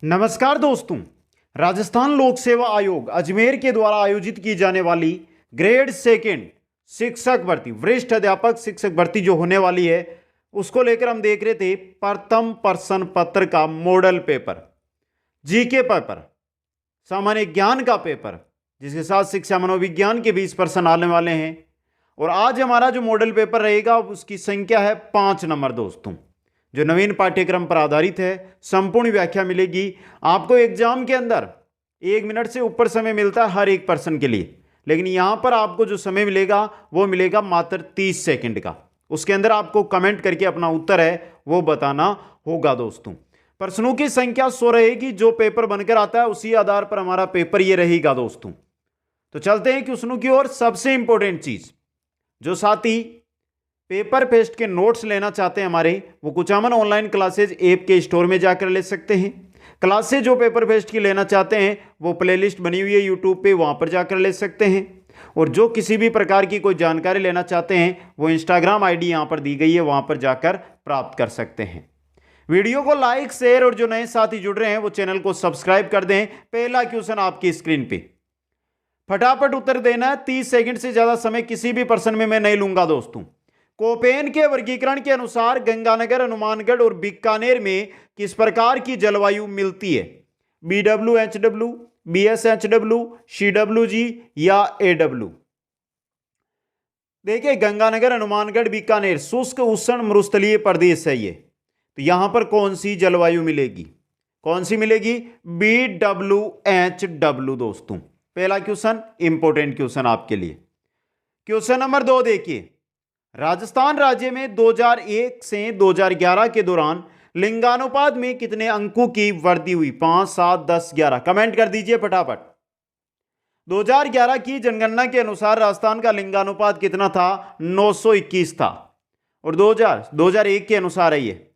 नमस्कार दोस्तों। राजस्थान लोक सेवा आयोग अजमेर के द्वारा आयोजित की जाने वाली ग्रेड सेकेंड शिक्षक भर्ती, वरिष्ठ अध्यापक शिक्षक भर्ती जो होने वाली है, उसको लेकर हम देख रहे थे प्रथम प्रश्न पत्र का मॉडल पेपर, जीके पेपर, सामान्य ज्ञान का पेपर, जिसके साथ शिक्षा मनोविज्ञान के 20 प्रश्न आने वाले हैं। और आज हमारा जो मॉडल पेपर रहेगा उसकी संख्या है 5 नंबर दोस्तों, जो नवीन पाठ्यक्रम पर आधारित है। संपूर्ण व्याख्या मिलेगी आपको। एग्जाम के अंदर 1 मिनट से ऊपर समय मिलता है हर एक पर्सन के लिए, लेकिन यहां पर आपको जो समय मिलेगा वो मिलेगा मात्र 30 सेकंड का। उसके अंदर आपको कमेंट करके अपना उत्तर है वो बताना होगा दोस्तों। प्रश्नों की संख्या 100 रहेगी। जो पेपर बनकर आता है उसी आधार पर हमारा पेपर ये रहेगा दोस्तों। तो चलते हैं क्वेश्चनों की ओर। सबसे इंपॉर्टेंट चीज, जो साथी पेपर पेस्ट के नोट्स लेना चाहते हैं हमारे, वो कुचामन ऑनलाइन क्लासेज ऐप के स्टोर में जाकर ले सकते हैं। क्लासेज जो पेपर पेस्ट की लेना चाहते हैं वो प्लेलिस्ट बनी हुई है यूट्यूब पे, वहां पर जाकर ले सकते हैं। और जो किसी भी प्रकार की कोई जानकारी लेना चाहते हैं वो इंस्टाग्राम आईडी यहां पर दी गई है, वहां पर जाकर प्राप्त कर सकते हैं। वीडियो को लाइक शेयर और जो नए साथी जुड़ रहे हैं वो चैनल को सब्सक्राइब कर दें। पहला क्वेश्चन आपकी स्क्रीन पे, फटाफट उत्तर देना है। 30 सेकंड से ज्यादा समय किसी भी प्रश्न में मैं नहीं लूंगा दोस्तों। कोपेन के वर्गीकरण के अनुसार गंगानगर, हनुमानगढ़ और बीकानेर में किस प्रकार की जलवायु मिलती है? BWHW, BSHW, CWG या AW? देखिए, गंगानगर, हनुमानगढ़, बीकानेर शुष्क उष्ण मरुस्थलीय प्रदेश है ये। तो यहां पर कौन सी जलवायु मिलेगी? कौन सी मिलेगी? BWHW दोस्तों। पहला क्वेश्चन इंपॉर्टेंट क्वेश्चन आपके लिए। क्वेश्चन नंबर 2 देखिए, राजस्थान राज्य में 2001 से 2011 के दौरान लिंगानुपात में कितने अंकों की वृद्धि हुई? 5, 7, 10, 11? कमेंट कर दीजिए फटाफट। 2011 की जनगणना के अनुसार राजस्थान का लिंगानुपात कितना था? 921 था। और 2001 के अनुसार है ये,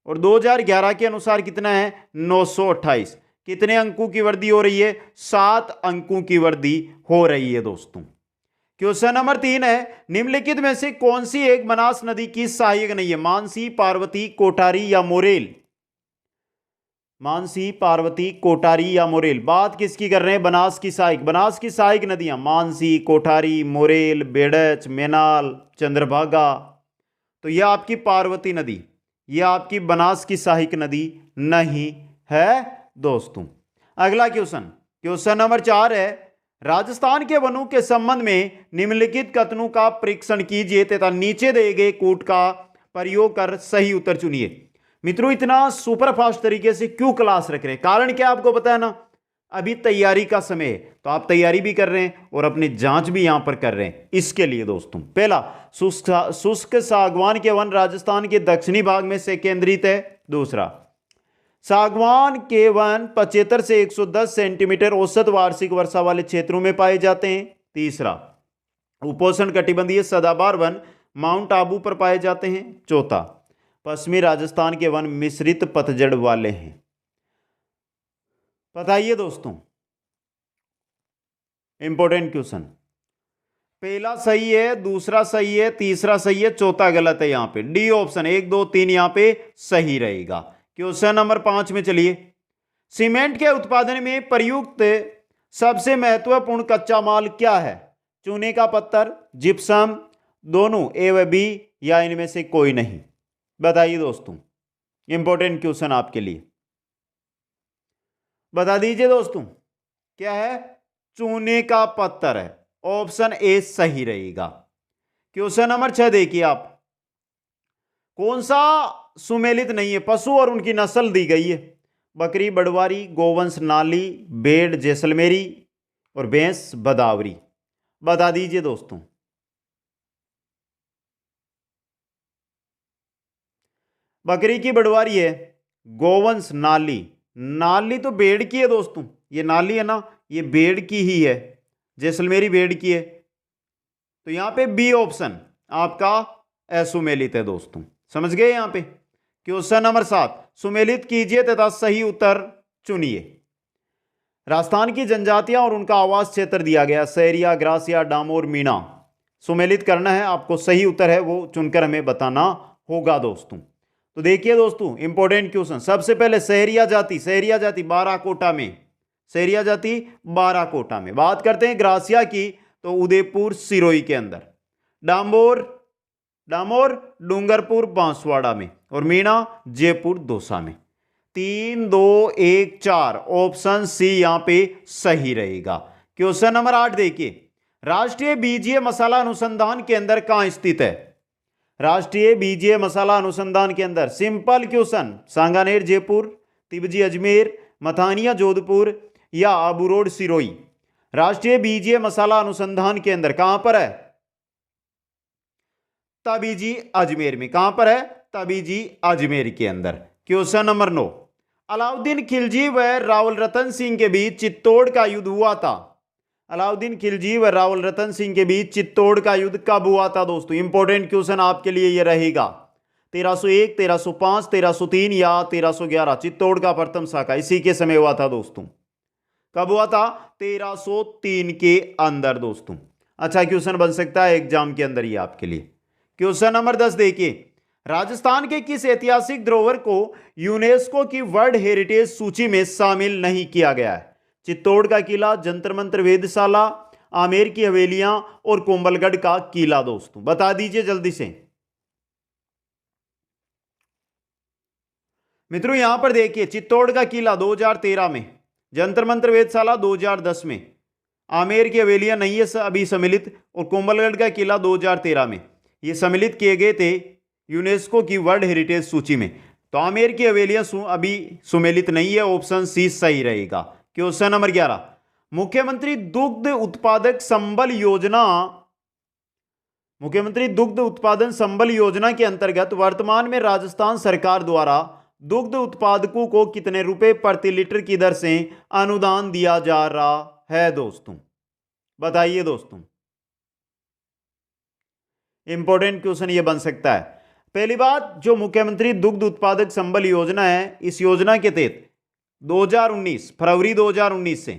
और 2011 के अनुसार कितना है? 928। कितने अंकों की वृद्धि हो रही है? 7 अंकों की वृद्धि हो रही है दोस्तों। क्वेश्चन नंबर 3 है, निम्नलिखित में से कौन सी एक बनास नदी की सहायक नहीं है? मानसी, पार्वती, कोटारी या मोरेल? मानसी, पार्वती, कोटारी या मोरेल? बात किसकी कर रहे हैं? बनास की सहायक। बनास की सहायक नदियां मानसी, कोठारी, मोरेल, बेड़च, मेनाल, चंद्रभागा। तो यह आपकी पार्वती नदी, यह आपकी बनास की सहायक नदी नहीं है दोस्तों। अगला क्वेश्चन, क्वेश्चन नंबर 4 है, राजस्थान के वनों के संबंध में निम्नलिखित कथनों का परीक्षण कीजिए तथा नीचे दिए गए कोड का प्रयोग कर सही उत्तर चुनिए। मित्रों, इतना सुपर फास्ट तरीके से क्यों क्लास रख रहे हैं? कारण क्या आपको पता है ना, अभी तैयारी का समय है, तो आप तैयारी भी कर रहे हैं और अपनी जांच भी यहां पर कर रहे हैं। इसके लिए दोस्तों, पहला, शुष्क सागवान के वन राजस्थान के दक्षिणी भाग में से केंद्रित है। दूसरा, सागवान के वन 75 से 110 सेंटीमीटर औसत वार्षिक वर्षा वाले क्षेत्रों में पाए जाते हैं। तीसरा, उपोष्ण कटिबंधीय सदाबहार वन माउंट आबू पर पाए जाते हैं। चौथा, पश्चिमी राजस्थान के वन मिश्रित पतझड़ वाले हैं। बताइए दोस्तों, इंपॉर्टेंट क्वेश्चन। पहला सही है, दूसरा सही है, तीसरा सही है, चौथा गलत है। यहां पे डी ऑप्शन 1, 2, 3 यहां पे सही रहेगा। क्वेश्चन नंबर 5 में चलिए, सीमेंट के उत्पादन में प्रयुक्त सबसे महत्वपूर्ण कच्चा माल क्या है? चूने का पत्थर, जिप्सम, दोनों ए व बी या इनमें से कोई नहीं? बताइए दोस्तों, इंपॉर्टेंट क्वेश्चन आपके लिए। बता दीजिए दोस्तों, क्या है? चूने का पत्थर है। ऑप्शन ए सही रहेगा। क्वेश्चन नंबर 6 देखिए आप, कौन सा सुमेलित नहीं है? पशु और उनकी नस्ल दी गई है। बकरी बड़वारी, गोवंश नाली, भेड़ जैसलमेरी और भैंस बदावरी। बता दीजिए दोस्तों। बकरी की बड़वारी है, गोवंश नाली, नाली तो भेड़ की है दोस्तों, ये नाली है ना, ये भेड़ की ही है, जैसलमेरी भेड़ की है। तो यहां पे बी ऑप्शन आपका असुमेलित है दोस्तों। समझ गए यहां पे? क्वेश्चन नंबर 7, सुमेलित कीजिए तथा सही उत्तर चुनिए। राजस्थान की जनजातियां और उनका आवास क्षेत्र दिया गया, सहरिया, ग्रासिया, डामोर, मीणा। सुमेलित करना है आपको, सही उत्तर है वो चुनकर हमें बताना होगा दोस्तों। तो देखिए दोस्तों इंपॉर्टेंट क्वेश्चन, सबसे पहले सहरिया जाति बाराकोटा में, सहरिया जाति बाराकोटा में। बात करते हैं ग्रासिया की, तो उदयपुर सिरोही के अंदर, डामोर डूंगरपुर बांसवाड़ा में, और मीणा जयपुर दौसा में। 3 2 1 4 ऑप्शन सी यहां पे सही रहेगा। क्वेश्चन नंबर 8 देखिए, राष्ट्रीय बीजीय मसाला अनुसंधान केंद्र कहां स्थित है? राष्ट्रीय बीजीय मसाला अनुसंधान केंद्र, सिंपल क्वेश्चन, सांगानेर जयपुर, तिबजी अजमेर, मथानिया जोधपुर या आबू रोड सिरोही। राष्ट्रीय बीजीय मसाला अनुसंधान केंद्र कहां पर है? तबीजी अजमेर में। कहां पर है? तबीजी अजमेर के अंदर। क्वेश्चन नंबर 9, अलाउद्दीन खिलजी व रावल रतन सिंह के बीच चित्तौड़ का युद्ध हुआ था। अलाउद्दीन खिलजी व रावल रतन सिंह के बीच चित्तौड़ का युद्ध कब हुआ था दोस्तों? इंपॉर्टेंट क्वेश्चन आपके लिए यह रहेगा। 1301, 1305, 1303 या 1311। चित्तौड़ का प्रथम शाखा इसी के समय हुआ था दोस्तों। कब हुआ था? 1303 के अंदर दोस्तों। अच्छा क्वेश्चन बन सकता है एग्जाम के अंदर ये आपके लिए। क्वेश्चन नंबर 10 देखिए, राजस्थान के किस ऐतिहासिक धरोहर को यूनेस्को की वर्ल्ड हेरिटेज सूची में शामिल नहीं किया गया है? चित्तौड़ का किला, जंतर मंतर वेधशाला, आमेर की हवेलियां और कोंबलगढ़ का किला दोस्तों। बता दीजिए जल्दी से मित्रों। यहां पर देखिए, चित्तौड़ का किला 2013 में, जंतर मंतर वेधशाला 2010 में, आमेर की हवेलियां नहीं है अभी सम्मिलित, और कोंबलगढ़ का किला 2013 में ये सम्मिलित किए गए थे यूनेस्को की वर्ल्ड हेरिटेज सूची में। तो आमेर की हवेलियां अभी सम्मिलित नहीं है, ऑप्शन सी सही रहेगा। क्वेश्चन नंबर 11, मुख्यमंत्री दुग्ध उत्पादक संबल योजना, मुख्यमंत्री दुग्ध उत्पादन संबल योजना के अंतर्गत वर्तमान में राजस्थान सरकार द्वारा दुग्ध उत्पादकों को कितने रुपए प्रति लीटर की दर से अनुदान दिया जा रहा है दोस्तों? बताइए दोस्तों। इंपॉर्टेंट क्वेश्चन ये बन सकता है। पहली बात, जो मुख्यमंत्री दुग्ध उत्पादक संबल योजना है, इस योजना के तहत 2019 फरवरी 2019 से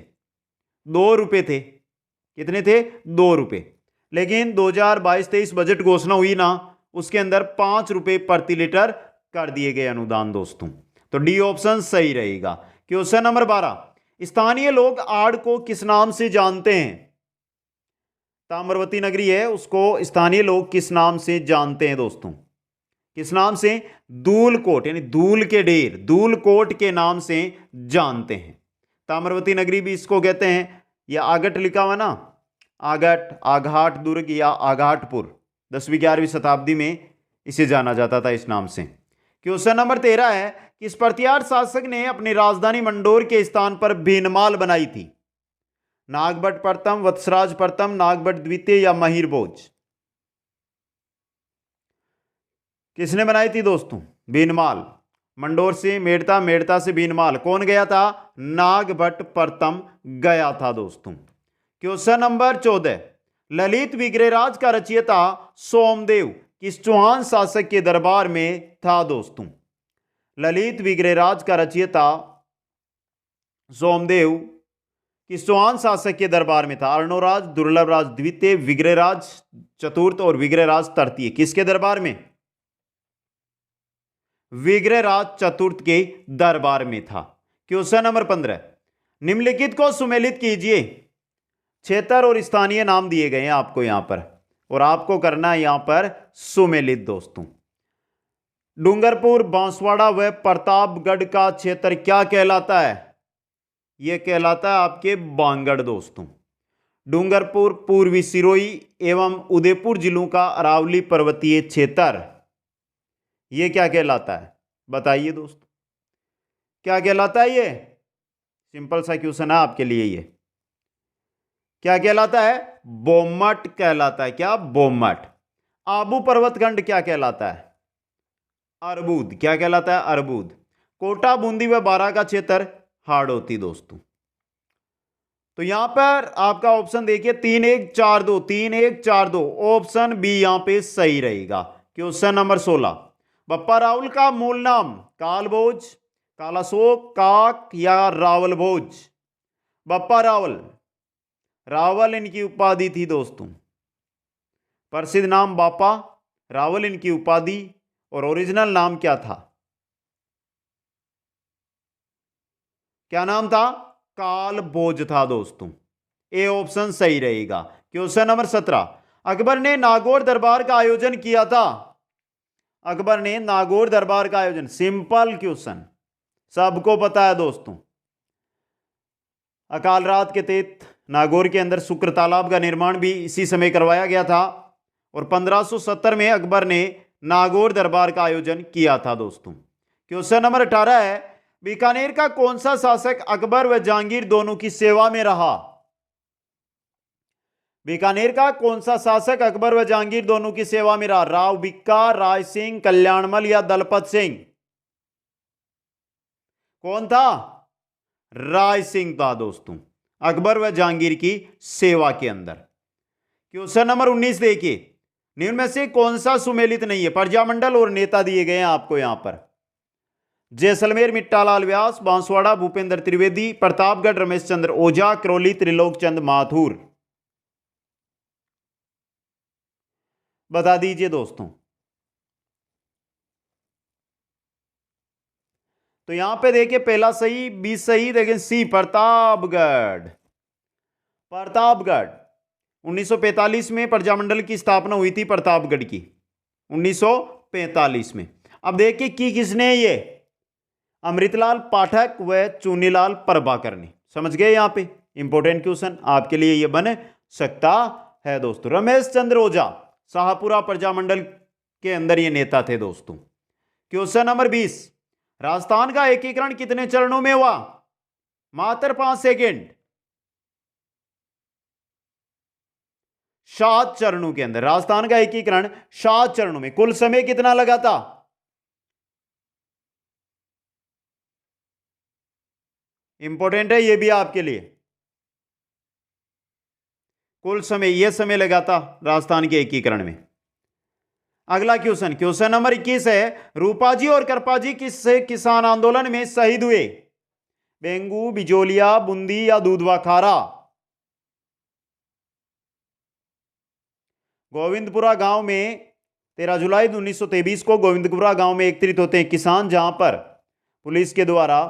2 रुपए थे। कितने थे? 2 रुपए। लेकिन 2022-23 बजट घोषणा हुई ना, उसके अंदर 5 रुपए प्रति लीटर कर दिए गए अनुदान दोस्तों। तो डी ऑप्शन सही रहेगा। क्वेश्चन नंबर 12, स्थानीय लोग आड़ को किस नाम से जानते हैं? ताम्रवती नगरी है, उसको स्थानीय लोग किस नाम से जानते हैं दोस्तों? किस नाम से? दूलकोट, यानी दूल के ढेर, दूलकोट के नाम से जानते हैं। ताम्रवती नगरी भी इसको कहते हैं। यह आगट लिखा हुआ ना, आगट, आघाट दुर्ग या आघाटपुर, 10वीं 11वीं शताब्दी में इसे जाना जाता था इस नाम से। क्वेश्चन नंबर 13 है, किस प्रतिहार शासक ने अपनी राजधानी मंडोर के स्थान पर भीनमाल बनाई थी? नागभट्ट प्रथम, वत्सराज प्रथम, नागभट्ट द्वितीय या महिर भोज? किसने बनाई थी दोस्तों भीनमाल? मंडोर से मेड़ता, मेड़ता से भीनमाल कौन गया था? नागभट्ट प्रथम गया था दोस्तों। क्वेश्चन नंबर 14, ललित विग्रहराज का रचयिता सोमदेव किस चौहान शासक के दरबार में था दोस्तों? ललित विग्रहराज का रचयिता सोमदेव किस चौहान शासक के दरबार में था? अर्णोराज, दुर्लभराज द्वितीय, विग्रहराज चतुर्थ और विग्रहराज तृतीय। किसके दरबार में? विग्रहराज चतुर्थ के दरबार में था। क्वेश्चन नंबर 15, निम्नलिखित को सुमेलित कीजिए। क्षेत्र और स्थानीय नाम दिए गए हैं आपको यहां पर, और आपको करना है यहां पर सुमेलित दोस्तों। डूंगरपुर, बांसवाड़ा व प्रतापगढ़ का क्षेत्र क्या कहलाता है? यह कहलाता है आपके बांगड़ दोस्तों। डूंगरपुर पूर्वी सिरोही एवं उदयपुर जिलों का अरावली पर्वतीय क्षेत्र, यह क्या कहलाता है? बताइए दोस्तों, क्या कहलाता है? ये सिंपल सा क्वेश्चन है आपके लिए। ये क्या कहलाता है? बोमट कहलाता है। क्या? बोमट। आबू पर्वतखंड क्या कहलाता है? अर्बूद। क्या कहलाता है? अर्बूद। कोटा, बूंदी व बारा का क्षेत्र हाड़ौती दोस्तों। तो यहां पर आपका ऑप्शन देखिए 3 1 4 2, 3 1 4 2, ऑप्शन बी यहां पे सही रहेगा। क्वेश्चन नंबर 16, बप्पा रावल का मूल नाम कालभोज, कालाशोक, काक या रावल भोज? बप्पा रावल, रावल इनकी उपाधि थी दोस्तों। प्रसिद्ध नाम बापा, रावल इनकी उपाधि, और ओरिजिनल नाम क्या था? क्या नाम था? काल भोज था दोस्तों। ए ऑप्शन सही रहेगा। क्वेश्चन नंबर 17, अकबर ने नागौर दरबार का आयोजन किया था। अकबर ने नागौर दरबार का आयोजन, सिंपल क्वेश्चन, सबको पता है दोस्तों। अकाल रात के तहत नागौर के अंदर शुक्र तालाब का निर्माण भी इसी समय करवाया गया था और 1570 में अकबर ने नागौर दरबार का आयोजन किया था दोस्तों। क्वेश्चन नंबर 18 है, बीकानेर का कौन सा शासक अकबर व जहांगीर दोनों की सेवा में रहा? बीकानेर का कौन सा शासक अकबर व जहांगीर दोनों की सेवा में रहा? राव भिक्का, राय सिंह, कल्याणमल या दलपत सिंह? कौन था? राय सिंह था दोस्तों, अकबर व जहांगीर की सेवा के अंदर। क्वेश्चन नंबर 19 देखिए, निम्न में से कौन सा सुमेलित नहीं है? प्रजामंडल और नेता दिए गए हैं आपको यहां पर। जैसलमेर मिट्टालाल व्यास, बांसवाड़ा भूपेंद्र त्रिवेदी, प्रतापगढ़ रमेश चंद्र ओझा, करौली त्रिलोक चंद माथुर। बता दीजिए दोस्तों। तो यहां पे देखिए, पहला सही, 20 सही, देखिए सी प्रतापगढ़। प्रतापगढ़ 1945 में प्रजामंडल की स्थापना हुई थी प्रतापगढ़ की, 1945 में। अब देखिए कि किसने, ये अमृतलाल पाठक व चुनीलाल प्रभाकर ने। समझ गए? यहां पे इंपॉर्टेंट क्वेश्चन आपके लिए ये बन सकता है दोस्तों। रमेश चंद्र ओझा शाहपुरा प्रजामंडल के अंदर ये नेता थे दोस्तों। क्वेश्चन नंबर 20, राजस्थान का एकीकरण कितने चरणों में हुआ? मात्र 5 सेकेंड। 7 चरणों के अंदर राजस्थान का एकीकरण 7 चरणों में। कुल समय कितना लगा था? इंपॉर्टेंट है ये भी आपके लिए। कुल समय, यह समय लगा था राजस्थान के एकीकरण में। अगला क्वेश्चन, क्वेश्चन नंबर 21 है, रूपाजी और करपाजी किससे किसान आंदोलन में शहीद हुए? बेंगू, बिजोलिया, बूंदी या दूधवा खारा? गोविंदपुरा गांव में 13 जुलाई 1923 को गोविंदपुरा गांव में एकत्रित होते हैं किसान, जहां पर पुलिस के द्वारा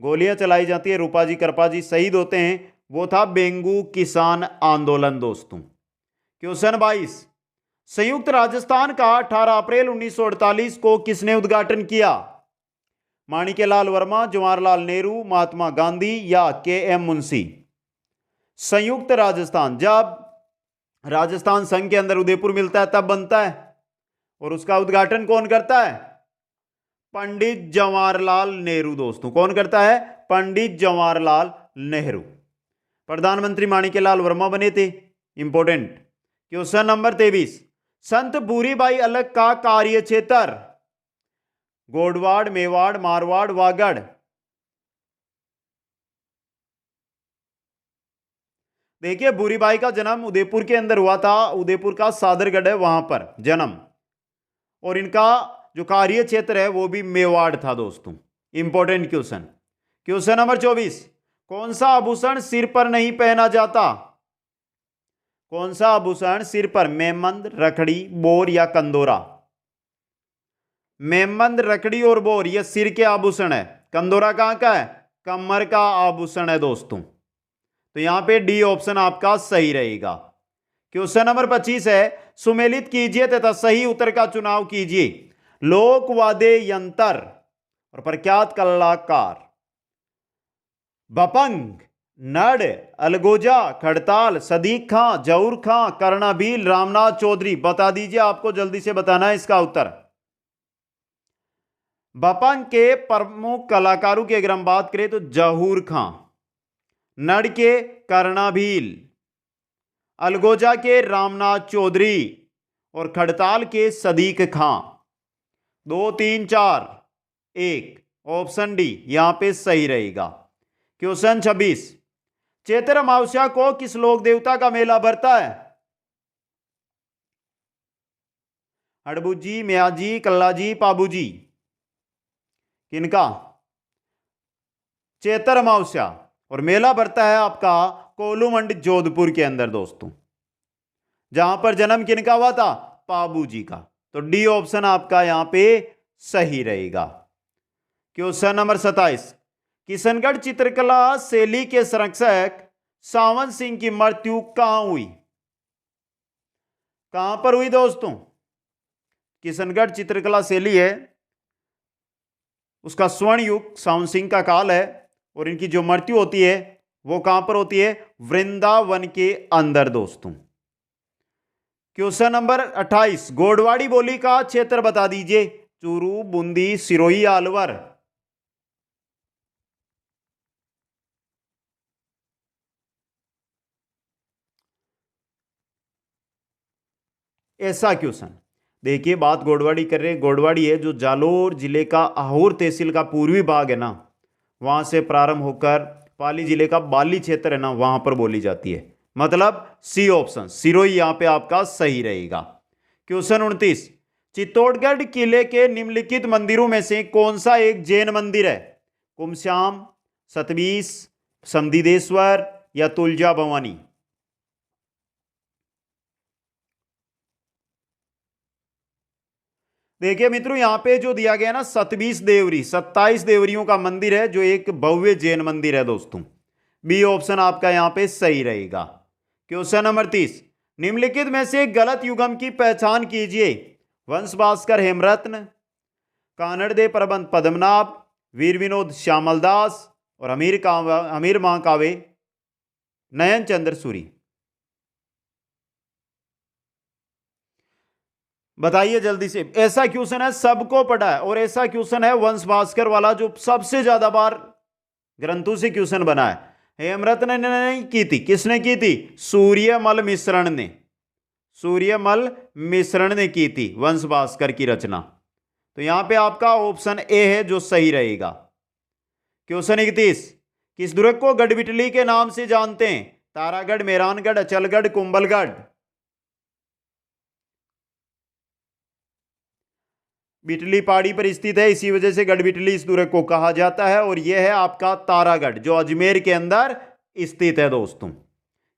गोलियां चलाई जाती है, रूपाजी करपाजी शहीद होते हैं। वो था बेंगू किसान आंदोलन दोस्तों। क्वेश्चन 22, संयुक्त राजस्थान का 18 अप्रैल 1948 को किसने उद्घाटन किया? माणिक्यलाल वर्मा, जवाहरलाल नेहरू, महात्मा गांधी या के एम मुंशी? संयुक्त राजस्थान, जब राजस्थान संघ के अंदर उदयपुर मिलता है तब बनता है, और उसका उद्घाटन कौन करता है? पंडित जवाहरलाल नेहरू दोस्तों। कौन करता है? पंडित जवाहरलाल नेहरू। प्रधानमंत्री माणिक्यलाल वर्मा बने थे। इंपॉर्टेंट क्वेश्चन नंबर 23, संत भूरीबाई अलग का कार्य क्षेत्र? गोडवाड़, मेवाड़, मारवाड़, वागड़? देखिए, भूरीबाई का जन्म उदयपुर के अंदर हुआ था, उदयपुर का सादरगढ़ है वहां पर जन्म, और इनका जो कार्य क्षेत्र है वो भी मेवाड़ था दोस्तों। Important question. क्वेश्चन नंबर 24, कौन सा आभूषण सिर पर नहीं पहना जाता? कौन सा आभूषण सिर पर? मेमंद, रखड़ी, बोर या कंदोरा? मेमंद, रखड़ी और बोर ये सिर के आभूषण है। कंदोरा कहां का है? कमर का आभूषण है दोस्तों। तो यहां पे डी ऑप्शन आपका सही रहेगा। क्वेश्चन नंबर 25 है, सुमेलित कीजिए तथा सही उत्तर का चुनाव कीजिए। लोकवाद्य यंत्र और प्रख्यात कलाकार? बपंग, नड, अलगोजा, खड़ताल, सदीक खां, जहूर खां, कर्णाभील, रामनाथ चौधरी? बता दीजिए, आपको जल्दी से बताना है इसका उत्तर। बपंग के प्रमुख कलाकारों की अगर हम बात करें तो जहूर खां, नड़ के कर्णाभील, अलगोजा के रामनाथ चौधरी और खड़ताल के सदीक खां। 2, 3, 4, 1, ऑप्शन डी यहां पे सही रहेगा। क्वेश्चन 26, चैत्र अमावस्या को किस लोक देवता का मेला भरता है? हड़बुजी, म्याजी, कल्लाजी, पाबूजी? किनका? चैत्र अमावस्या, और मेला भरता है आपका कोलूमंड जोधपुर के अंदर दोस्तों, जहां पर जन्म किनका हुआ था? पाबू जी का। तो डी ऑप्शन आपका यहां पे सही रहेगा। क्वेश्चन नंबर 27, किशनगढ़ चित्रकला शैली के संरक्षक सावन सिंह की मृत्यु कहां हुई? कहां पर हुई दोस्तों? किशनगढ़ चित्रकला शैली है, उसका स्वर्ण युग सावन सिंह का काल है, और इनकी जो मृत्यु होती है वो कहां पर होती है? वृंदावन के अंदर दोस्तों। क्वेश्चन नंबर 28, गोडवाड़ी बोली का क्षेत्र बता दीजिए। चूरू, बूंदी, सिरोही, अलवर। ऐसा क्वेश्चन, देखिए बात गोडवाड़ी कर रहे हैं। गोडवाड़ी है जो जालोर जिले का अहोर तहसील का पूर्वी भाग है ना, वहां से प्रारंभ होकर पाली जिले का बाली क्षेत्र है ना, वहां पर बोली जाती है। मतलब सी ऑप्शन सिरोही यहां पे आपका सही रहेगा। क्वेश्चन 29, चित्तौड़गढ़ किले के निम्नलिखित मंदिरों में से कौन सा एक जैन मंदिर है? कुमश्याम, सतबीस, समदिदेश्वर या तुलजा भवानी? देखिए मित्रों, यहां पे जो दिया गया ना, 27 देवरी, 27 देवरियों का मंदिर है जो एक भव्य जैन मंदिर है दोस्तों। बी ऑप्शन आपका यहां पे सही रहेगा। क्वेश्चन नंबर 30, निम्नलिखित में से गलत युगम की पहचान कीजिए। वंश भास्कर हेमरत्न, कानड़देव प्रबंध पद्मनाभ, वीर विनोद श्यामलदास और अमीर महाकाव्य नयन चंद्र सूरी। बताइए जल्दी से। ऐसा क्वेश्चन है, सबको पढ़ा है, और ऐसा क्वेश्चन है वंश भास्कर वाला जो सबसे ज्यादा बार ग्रंथों से क्वेश्चन बना है। हेमरत्न ने नहीं की थी, किसने की थी? सूर्यमल मिश्रण ने। सूर्यमल मिश्रण ने की थी वंश भास्कर की रचना। तो यहां पे आपका ऑप्शन ए है जो सही रहेगा। क्वेश्चन 31, किस दुर्ग को गढ़बिटली के नाम से जानते हैं? तारागढ़, मेहरानगढ़, अचलगढ़, कुंभलगढ़। बिटली पहाड़ी पर स्थित है, इसी वजह से गढ़बिटली इस दुर्ग को कहा जाता है। और यह है आपका तारागढ़ जो अजमेर के अंदर स्थित है दोस्तों।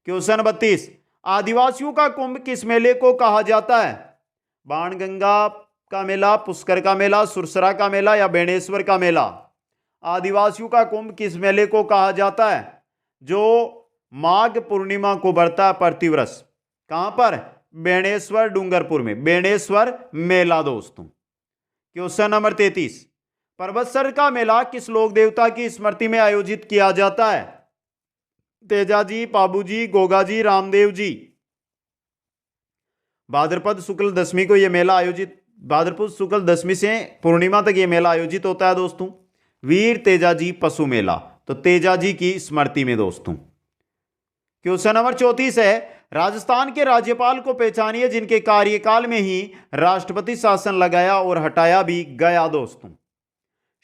क्वेश्चन 32, आदिवासियों का कुंभ किस मेले को कहा जाता है? बाणगंगा का मेला, पुष्कर का मेला, सुरसरा का मेला या बेणेश्वर का मेला? आदिवासियों का कुंभ किस मेले को कहा जाता है? जो माघ पूर्णिमा को बढ़ता है प्रतिवर्ष। कहां पर? बेणेश्वर डूंगरपुर में, बेणेश्वर मेला दोस्तों। क्वेश्चन नंबर 33, परबतसर का मेला किस लोक देवता की स्मृति में आयोजित किया जाता है? तेजाजी, पाबूजी, गोगाजी, रामदेव जी। भाद्रपद शुक्ल दशमी को यह मेला आयोजित, भाद्रपद शुक्ल दशमी से पूर्णिमा तक यह मेला आयोजित होता है दोस्तों। वीर तेजाजी पशु मेला, तो तेजाजी की स्मृति में दोस्तों। क्वेश्चन नंबर 34 है, राजस्थान के राज्यपाल को पहचानिए जिनके कार्यकाल में ही राष्ट्रपति शासन लगाया और हटाया भी गया दोस्तों।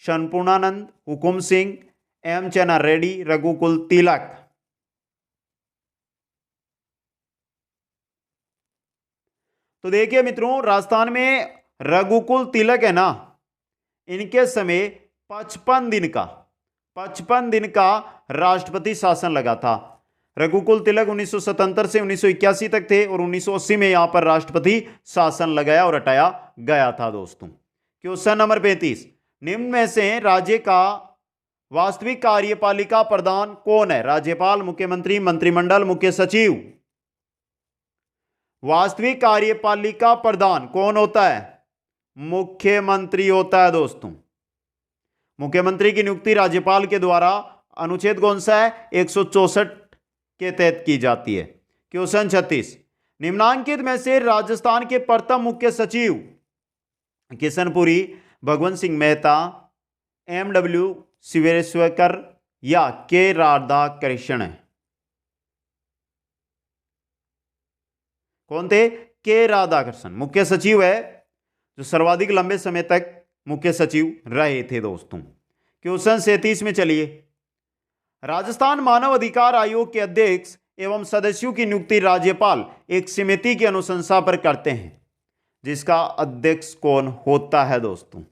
शनपूर्णानंद, हुकुम सिंह, एम चेन्ना रेड्डी, रघुकुल तिलक। तो देखिए मित्रों, राजस्थान में रघुकुल तिलक है ना, इनके समय 55 दिन का राष्ट्रपति शासन लगा था। रघुकुल तिलक 1977 से 1981 तक थे और 1980 में यहां पर राष्ट्रपति शासन लगाया और हटाया गया था दोस्तों। क्वेश्चन नंबर 35, निम्न में से राज्य का वास्तविक कार्यपालिका प्रधान कौन है? राज्यपाल, मुख्यमंत्री, मंत्रिमंडल, मुख्य सचिव। वास्तविक कार्यपालिका प्रधान कौन होता है? मुख्यमंत्री होता है दोस्तों। मुख्यमंत्री की नियुक्ति राज्यपाल के द्वारा अनुच्छेद कौन सा है? 164 के तहत की जाती है। क्वेश्चन 36, निम्नांकित में से राजस्थान के प्रथम मुख्य सचिव किशनपुरी, भगवंत सिंह मेहता, एमडब्ल्यू शिवेश्वरकर या के राधाकृष्ण कौन थे? के राधाकृष्ण मुख्य सचिव है जो सर्वाधिक लंबे समय तक मुख्य सचिव रहे थे दोस्तों। क्वेश्चन 37 में चलिए, राजस्थान मानव अधिकार आयोग के अध्यक्ष एवं सदस्यों की नियुक्ति राज्यपाल एक समिति की अनुशंसा पर करते हैं, जिसका अध्यक्ष कौन होता है दोस्तों?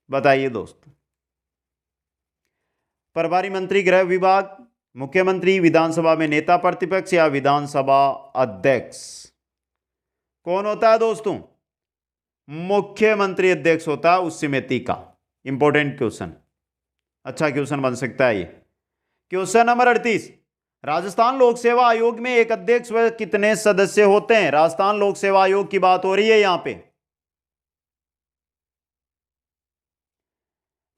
बताइए दोस्तों। प्रभारी मंत्री गृह विभाग, मुख्यमंत्री, विधानसभा में नेता प्रतिपक्ष या विधानसभा अध्यक्ष? कौन होता है दोस्तों? मुख्यमंत्री अध्यक्ष होता है उस समिति का। इंपॉर्टेंट क्वेश्चन, अच्छा क्वेश्चन बन सकता है ये। क्वेश्चन नंबर 38, राजस्थान लोक सेवा आयोग में एक अध्यक्ष व कितने सदस्य होते हैं? राजस्थान लोक सेवा आयोग की बात हो रही है यहां पे।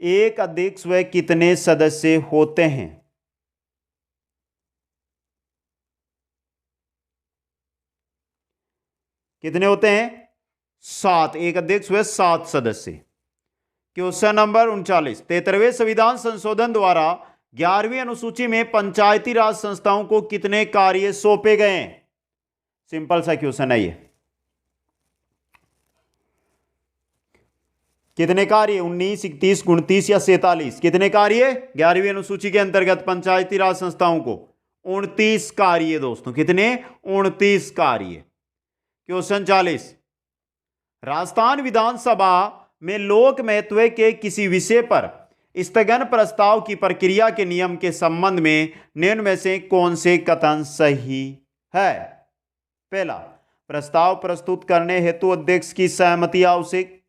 एक अध्यक्ष व कितने सदस्य होते हैं? कितने होते हैं? 7। एक अध्यक्ष व 7 सदस्य। क्वेश्चन नंबर 39, 73वें संविधान संशोधन द्वारा 11वीं अनुसूची में पंचायती राज संस्थाओं को कितने कार्य सौंपे गए हैं? सिंपल सा क्वेश्चन है ये। कितने कार्य? 19, 31, 29 या 47? कितने कार्य 11वीं अनुसूची के अंतर्गत पंचायती राज संस्थाओं को? 29 कार्य दोस्तों। कितने? 29 कार्य। क्वेश्चन 40, राजस्थान विधानसभा में लोक महत्व के किसी विषय पर स्थगन प्रस्ताव की प्रक्रिया के नियम के संबंध में निम्न में से कौन से कथन सही है? पहला, प्रस्ताव प्रस्तुत करने हेतु अध्यक्ष की सहमति आवश्यक,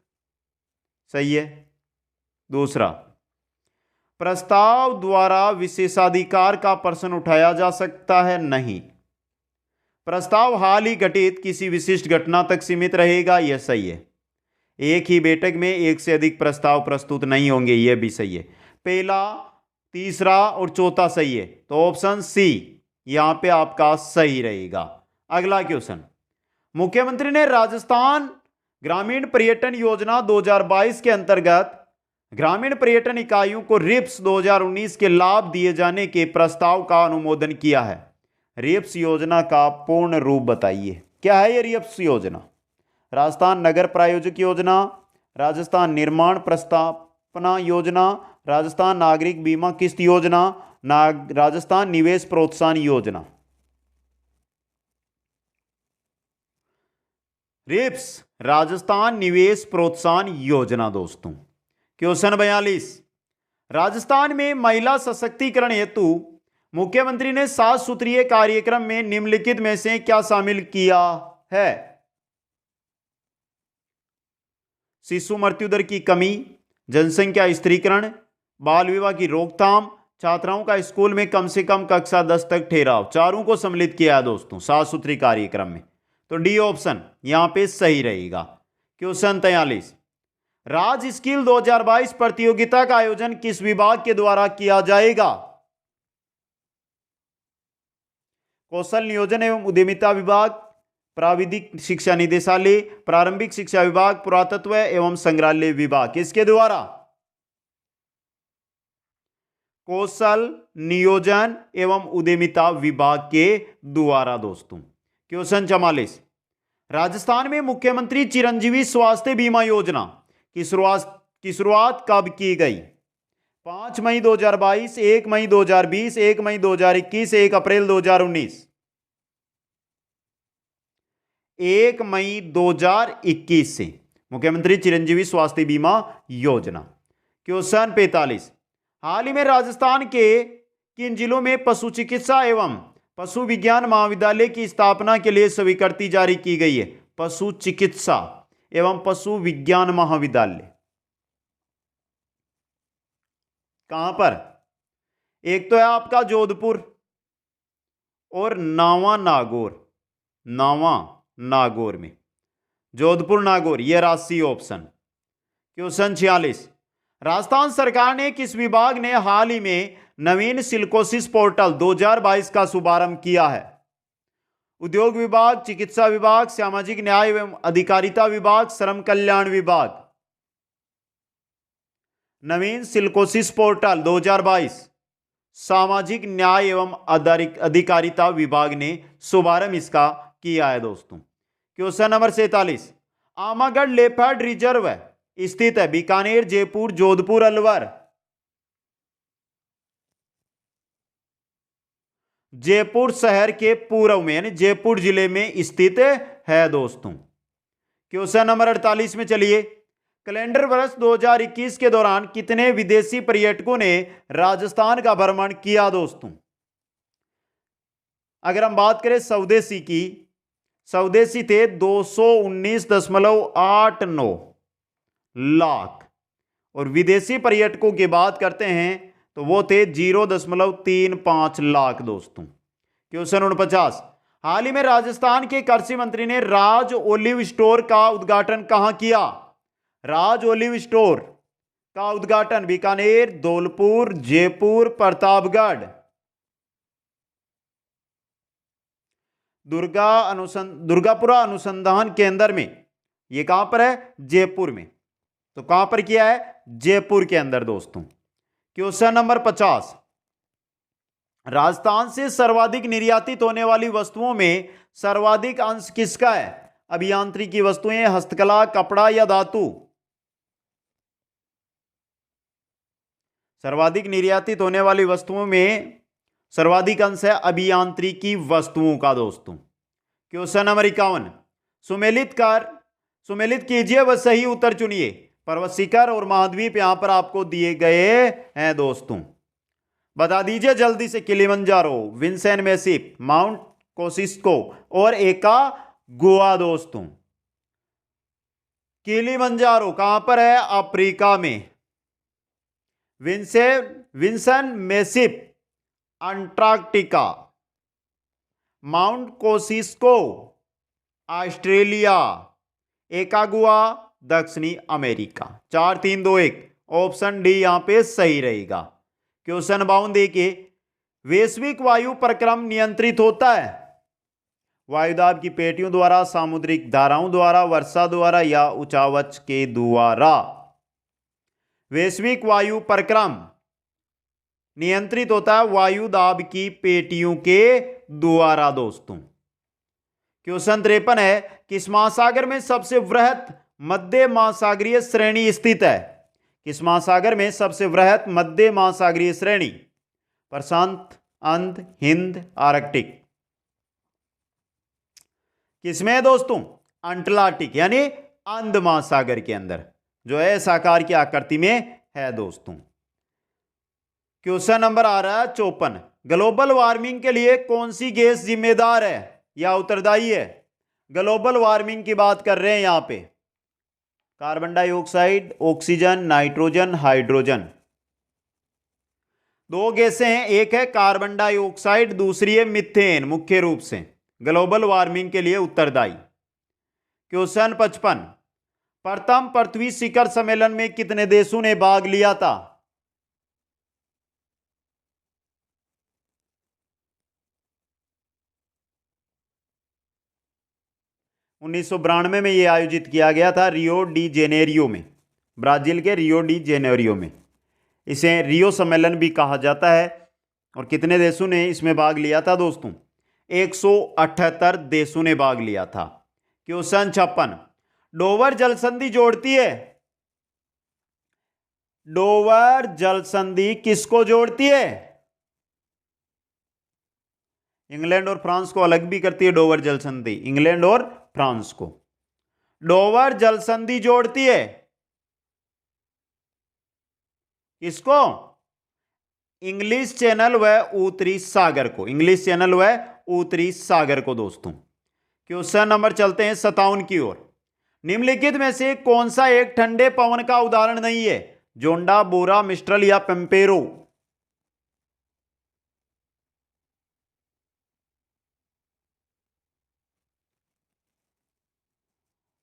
सही है। दूसरा, प्रस्ताव द्वारा विशेषाधिकार का प्रश्न उठाया जा सकता है, नहीं। प्रस्ताव हाल ही घटित किसी विशिष्ट घटना तक सीमित रहेगा, यह सही है। एक ही बैठक में एक से अधिक प्रस्ताव प्रस्तुत नहीं होंगे, यह भी सही है। पहला, तीसरा और चौथा सही है, तो ऑप्शन सी यहां पे आपका सही रहेगा। अगला क्वेश्चन, मुख्यमंत्री ने राजस्थान ग्रामीण पर्यटन योजना 2022 के अंतर्गत ग्रामीण पर्यटन इकाइयों को रिप्स 2019 के लाभ दिए जाने के प्रस्ताव का अनुमोदन किया है। रिप्स योजना का पूर्ण रूप बताइए। क्या है ये रिप्स योजना? राजस्थान नगर प्रायोजक योजना, राजस्थान निर्माण प्रस्तावना योजना, राजस्थान नागरिक बीमा किस्त योजना, राजस्थान निवेश प्रोत्साहन योजना। रिप्स राजस्थान निवेश प्रोत्साहन योजना दोस्तों। क्वेश्चन 42, राजस्थान में महिला सशक्तिकरण हेतु मुख्यमंत्री ने 7 सूत्रीय कार्यक्रम में निम्नलिखित में से क्या शामिल किया है? शिशु मृत्यु दर की कमी, जनसंख्या स्थिरीकरण, बाल विवाह की रोकथाम, छात्राओं का स्कूल में कम से कम कक्षा 10 तक ठहराव। चारों को सम्मिलित किया है दोस्तों 7 सूत्री कार्यक्रम में, तो डी ऑप्शन यहां पे सही रहेगा। क्वेश्चन 43, राज स्किल 2022 प्रतियोगिता का आयोजन किस विभाग के द्वारा किया जाएगा? कौशल नियोजन एवं उद्यमिता विभाग, प्राविधिक शिक्षा निदेशालय, प्रारंभिक शिक्षा विभाग, पुरातत्व एवं संग्रहालय विभाग। किसके द्वारा? कौशल नियोजन एवं उद्यमिता विभाग के द्वारा दोस्तों। क्वेश्चन 44, राजस्थान में मुख्यमंत्री चिरंजीवी स्वास्थ्य बीमा योजना की शुरुआत कब की गई? 5 मई 2022, 1 मई 2020, 1 मई 2021, 1 अप्रैल 2019। 1 मई 2021 से मुख्यमंत्री चिरंजीवी स्वास्थ्य बीमा योजना। क्वेश्चन 45, हाल ही में राजस्थान के किन जिलों में पशु चिकित्सा एवं पशु विज्ञान महाविद्यालय की स्थापना के लिए स्वीकृति जारी की गई है? पशु चिकित्सा एवं पशु विज्ञान महाविद्यालय कहां पर? एक तो है आपका जोधपुर और नावा नागौर में, जोधपुर नागौर, यह राशि ऑप्शन। क्वेश्चन 46, राजस्थान सरकार ने किस विभाग ने हाल ही में नवीन सिल्कोसिस पोर्टल 2022 का शुभारंभ किया है? उद्योग विभाग, चिकित्सा विभाग, सामाजिक न्याय एवं अधिकारिता विभाग, श्रम कल्याण विभाग। नवीन सिल्कोसिस पोर्टल 2022 सामाजिक न्याय एवं अधिकारिता विभाग ने शुभारंभ इसका किया है दोस्तों। Question number 47, Amagarh leopard reserve स्थित है? बीकानेर, जयपुर, जोधपुर, अलवर। जयपुर शहर के पूर्व में यानी जयपुर जिले में स्थित है दोस्तों। क्वेश्चन नंबर 48 में चलिए, कैलेंडर वर्ष 2021 के दौरान कितने विदेशी पर्यटकों ने राजस्थान का भ्रमण किया दोस्तों? अगर हम बात करें स्वदेशी की, स्वदेशी थे 219.89 लाख, और विदेशी पर्यटकों की बात करते हैं तो वो थे 0.35 लाख दोस्तों। क्वेश्चन 49, हाल ही में राजस्थान के कृषि मंत्री ने राज ओलिव स्टोर का उद्घाटन कहां किया? राज ओलिव स्टोर का उद्घाटन बीकानेर, धौलपुर, जयपुर, प्रतापगढ़। दुर्गापुरा अनुसंधान केंद्र में, ये कहां पर है? जयपुर में। तो कहां पर किया है? जयपुर के अंदर दोस्तों। क्वेश्चन नंबर 50, राजस्थान से सर्वाधिक निर्यातित होने वाली वस्तुओं में सर्वाधिक अंश किसका है? अभियांत्रिकी वस्तुएं, हस्तकला, कपड़ा या धातु? सर्वाधिक निर्यातित होने वाली वस्तुओं में सर्वाधिक अंश है अभियांत्रिकी वस्तुओं का दोस्तों। क्वेश्चन नंबर 51, सुमेलित कीजिए व सही उत्तर चुनिए। पर्वत शिखर और महाद्वीप यहां पर आपको दिए गए हैं दोस्तों, बता दीजिए जल्दी से। किलिमंजारो, विंसेंट मैसिप, माउंट कोसिस्को और एका गुआ दोस्तों। किलिमंजारो कहां पर है? अफ्रीका में। विंसेंट मैसिप अंटार्कटिका, माउंट कोसिस्को ऑस्ट्रेलिया, एकागुआ दक्षिणी अमेरिका। 4 3 2 1, ऑप्शन डी यहां पे सही रहेगा। क्वेश्चन 52 देखिए, वैश्विक वायु प्रक्रम नियंत्रित होता है वायुदाब की पेटियों द्वारा, सामुद्रिक धाराओं द्वारा, वर्षा द्वारा या उचावच के द्वारा? वैश्विक वायु प्रक्रम नियंत्रित होता है वायुदाब की पेटियों के द्वारा दोस्तों। क्वेश्चन 53 है, किस महासागर में सबसे वृहत मध्य महासागरीय श्रेणी स्थित है? किस महासागर में सबसे वृहत मध्य महासागरीय श्रेणी? प्रशांत, अंध, हिंद, आर्कटिक? किसमें है दोस्तों? अंटार्कटिक यानी अंध महासागर के अंदर, जो है इस आकार की आकृति में है दोस्तों। क्वेश्चन नंबर आ रहा है 54, ग्लोबल वार्मिंग के लिए कौन सी गैस जिम्मेदार है या उत्तरदायी है? ग्लोबल वार्मिंग की बात कर रहे हैं यहां पे। Carbon dioxide, oxygen, nitrogen, hydrogen. 2 गैसें हैं, एक है कार्बन डाइऑक्साइड, दूसरी है मीथेन, मुख्य रूप से ग्लोबल वार्मिंग के लिए उत्तरदायी। क्वेश्चन 55, प्रथम पृथ्वी शिखर सम्मेलन में कितने देशों ने भाग लिया था? उन्नीस में यह आयोजित किया गया था रियो डी जेनेरियो में, ब्राजील के रियो डी जेनेरियो में। इसे रियो सम्मेलन भी कहा जाता है। और कितने देशों ने इसमें भाग लिया था दोस्तों? 178 देशों ने भाग लिया था। क्वेश्चन 56, डोवर जल संधि जोड़ती है? डोवर जल संधि किसको जोड़ती है? इंग्लैंड और फ्रांस को अलग भी करती है डोवर जल संधि, इंग्लैंड और फ्रांस को डोवर जल संधि जोड़ती है। किसको? इंग्लिश चैनल व उत्तरी सागर को, इंग्लिश चैनल व उत्तरी सागर को दोस्तों। क्वेश्चन नंबर चलते हैं 57 की ओर। निम्नलिखित में से कौन सा एक ठंडे पवन का उदाहरण नहीं है? जोंडा, बोरा, मिस्ट्रल या पेम्पेरो?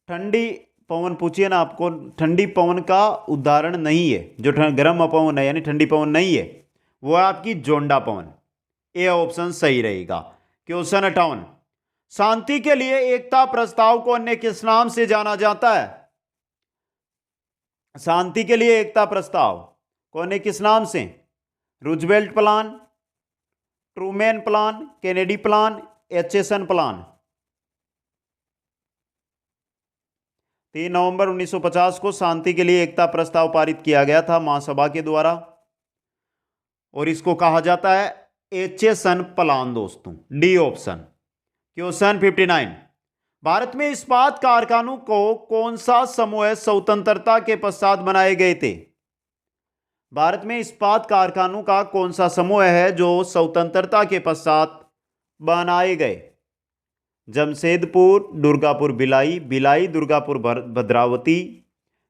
ठंडी पवन पूछिए ना आपको, ठंडी पवन का उदाहरण नहीं है, जो गर्म पवन है यानी ठंडी पवन नहीं है, वो है आपकी जोंडा पवन। ए ऑप्शन सही रहेगा। क्वेश्चन 58, शांति के लिए एकता प्रस्ताव को अन्य किस नाम से जाना जाता है? शांति के लिए एकता प्रस्ताव को अन्य किस नाम से? Roosevelt plan, Truman plan, Kennedy plan, Acheson plan? 3 नवंबर 1950 को शांति के लिए एकता प्रस्ताव पारित किया गया था महासभा के द्वारा, और इसको कहा जाता है एचेसन प्लान दोस्तों। D option. क्वेश्चन 59, भारत में इस्पात कारखानों को कौन सा समूह स्वतंत्रता के पश्चात बनाए गए थे? भारत में इस्पात कारखानों का कौन सा समूह है जो स्वतंत्रता के पश्चात बनाए गए? जमशेदपुर दुर्गापुर भिलाई, भिलाई दुर्गापुर भद्रावती,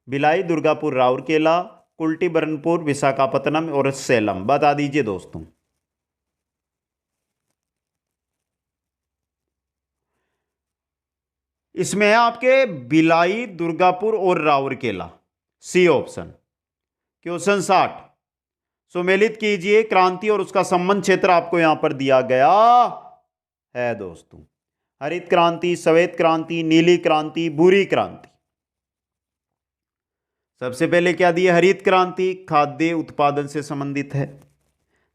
भिलाई दुर्गापुर राउरकेला, कुल्टी बरनपुर विशाखापत्तनम और सेलम। बता दीजिए दोस्तों। इसमें है आपके भिलाई दुर्गापुर और राउरकेला, सी ऑप्शन। क्वेश्चन 60, सुमेलित कीजिए क्रांति और उसका संबंध क्षेत्र आपको यहां पर दिया गया है दोस्तों। हरित क्रांति, श्वेत क्रांति, नीली क्रांति, भूरी क्रांति। सबसे पहले क्या दिया? हरित क्रांति खाद्य उत्पादन से संबंधित है,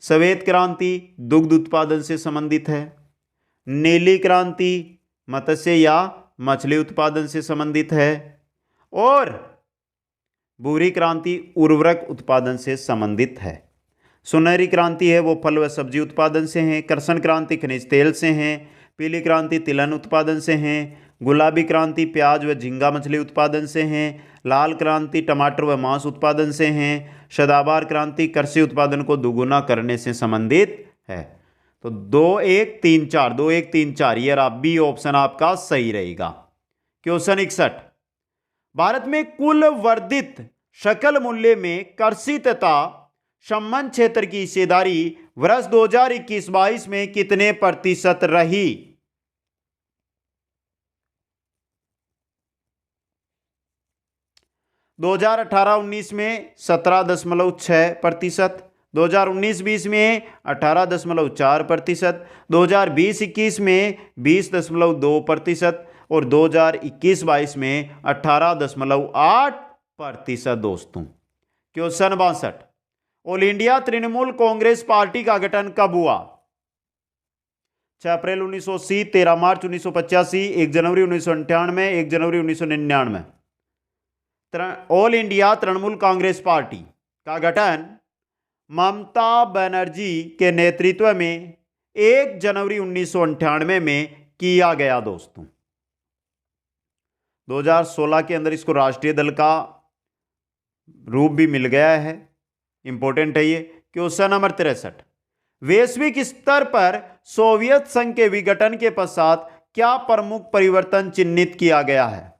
श्वेत क्रांति दुग्ध उत्पादन से संबंधित है, नीली क्रांति मत्स्य या मछली उत्पादन से संबंधित है, और भूरी क्रांति उर्वरक उत्पादन से संबंधित है। सुनहरी क्रांति है वो फल व सब्जी उत्पादन से है, कृष्ण क्रांति खनिज तेल से है, पीली क्रांति तिलहन उत्पादन से है, गुलाबी क्रांति प्याज व झींगा मछली उत्पादन से है, लाल क्रांति टमाटर व मांस उत्पादन से है, सदाबहार क्रांति कृषि उत्पादन को दोगुना करने से संबंधित है। तो 2 1 3 4, 2 1 3 4, ये बी ऑप्शन आपका सही रहेगा। क्वेश्चन 61, भारत में कुल वर्धित सकल मूल्य में कृषि तथा संबंध क्षेत्र की हिस्सेदारी वर्ष 2021-22 में कितने प्रतिशत रही? दो 2018-19 में 17.6%, 2019-20 में 18.4%, 2020-21 में 20.2% और 2021-22 में 18.8% दोस्तों। Question 62, all India Trinamool Congress party का गठन कब हुआ? 6 अप्रैल 1980, 13 मार्च 1985, 1 जनवरी 1998, 1 जनवरी 1999। All India Trinamool Congress party का गठन ममता बनर्जी के नेतृत्व में 1 जनवरी 1998 में किया गया दोस्तों। 2016 के अंदर इसको राष्ट्रीय दल का रूप भी मिल गया है, इंपॉर्टेंट है ये। क्वेश्चन नंबर 63, वैश्विक स्तर पर सोवियत संघ के विघटन के पश्चात क्या प्रमुख परिवर्तन चिन्हित किया गया है?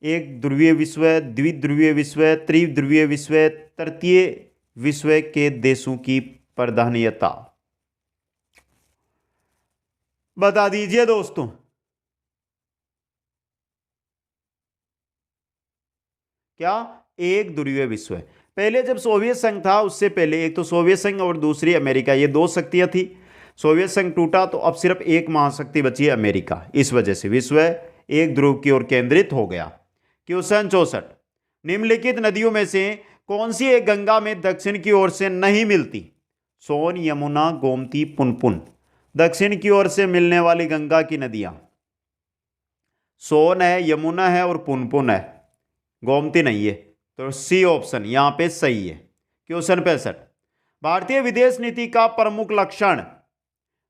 एक ध्रुवीय विश्व, द्विध्रुवीय विश्व, त्रिध्रुवीय विश्व, तृतीय विश्व के देशों की प्राधान्यता। बता दीजिए दोस्तों। क्या? एक ध्रुवीय विश्व। पहले जब सोवियत संघ था उससे पहले एक तो सोवियत संघ और दूसरी अमेरिका, ये 2 शक्तियां थी। सोवियत संघ टूटा तो अब सिर्फ एक महाशक्ति बची है, अमेरिका। इस वजह से विश्व एक ध्रुव की ओर केंद्रित हो गया। क्वेश्चन 64, निम्नलिखित नदियों में से कौन सी एक गंगा में दक्षिण की ओर से नहीं मिलती? सोन, यमुना, गोमती, पुनपुन। दक्षिण की ओर से मिलने वाली गंगा की नदियां सोन है, यमुना है और पुनपुन है, गोमती नहीं है। तो सी ऑप्शन यहां पे सही है। क्वेश्चन 65, भारतीय विदेश नीति का प्रमुख लक्षण?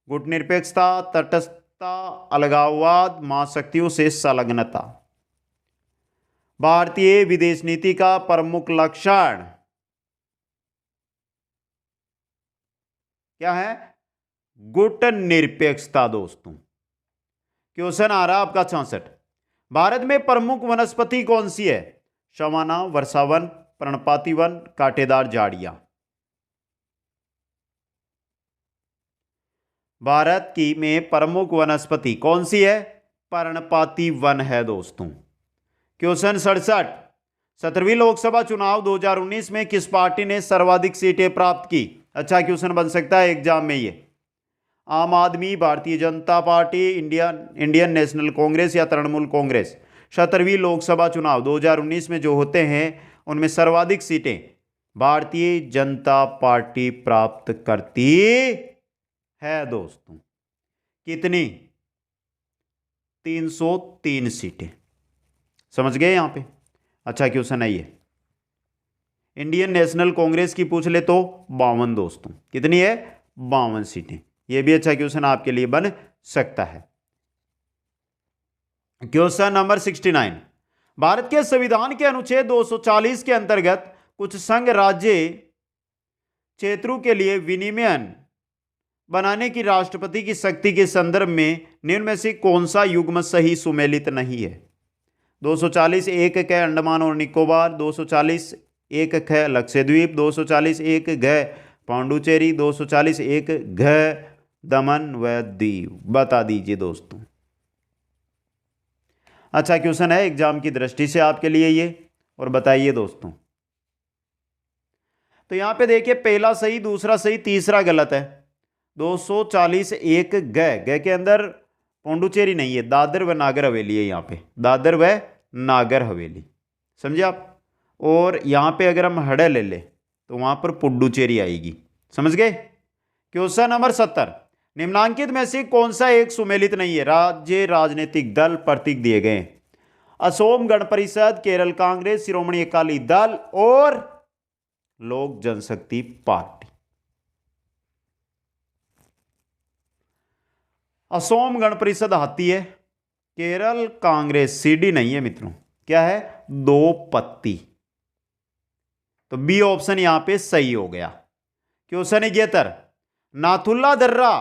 गुटनिरपेक्षता, तटस्थता, अलगाववाद, महाशक्तियों से संलग्नता। भारतीय विदेश नीति का प्रमुख लक्षण क्या है? गुटनिरपेक्षता दोस्तों। क्वेश्चन आ रहा आपका 66, भारत में प्रमुख वनस्पति कौन सी है? सवाना, वर्षावन, पर्णपाती वन, कांटेदार झाड़ियां। भारत की में प्रमुख वनस्पति कौन सी है? पर्णपाती वन है दोस्तों। क्वेश्चन 67, 17वीं लोकसभा चुनाव 2019 में किस पार्टी ने सर्वाधिक सीटें प्राप्त की? अच्छा क्वेश्चन बन सकता है एग्जाम में ये। आम आदमी, Bharatiya Janata party, Indian national Congress या तृणमूल कांग्रेस। 17वीं लोकसभा चुनाव 2019 में जो होते हैं उनमें सर्वाधिक सीटें भारतीय जनता पार्टी प्राप्त करती है दोस्तों। कितनी? 303 सीटें। समझ गए यहां पे? अच्छा क्वेश्चन है ये। इंडियन नेशनल कांग्रेस की पूछ ले तो 52 दोस्तों। कितनी है? 52 सीटें। यह भी अच्छा क्वेश्चन आपके लिए बन सकता है। क्वेश्चन नंबर 69, भारत के संविधान के अनुच्छेद 240 के अंतर्गत कुछ संघ राज्य क्षेत्रों के लिए विनियमन बनाने की राष्ट्रपति की शक्ति के संदर्भ में निम्न में से कौन सा युग्म सही सुमेलित नहीं है? 240 एक क अंडमान और निकोबार, 240 एक ख लक्षद्वीप, 240 एक घ पांडुचेरी, 240 एक घ दमन व दीव। बता दीजिए दोस्तों। अच्छा क्वेश्चन है एग्जाम की दृष्टि से आपके लिए ये, और बताइए दोस्तों। तो यहां पे देखिए पहला सही, दूसरा सही, तीसरा गलत है। 240 एक घ के अंदर पौंडुचेरी नहीं है, दादर व नागर हवेली है। यहाँ पे दादर व नागर हवेली, समझे आप। और यहाँ पे अगर हम हड़ ले ले तो वहां पर पुडुचेरी आएगी, समझ गए। क्वेश्चन नंबर 70, निम्नांकित में से कौन सा एक सुमेलित नहीं है? राज्य राजनीतिक दल प्रतीक दिए गए। असोम गण परिषद, केरल कांग्रेस, शिरोमणि अकाली दल और लोक जनशक्ति पार्टी। असोम गण परिषद हाथी है, केरल कांग्रेस सीडी नहीं है मित्रों, क्या है? दो पत्ती। तो बी ऑप्शन यहां पे सही हो गया। क्वेश्चन 71, नाथुल्ला दर्रा,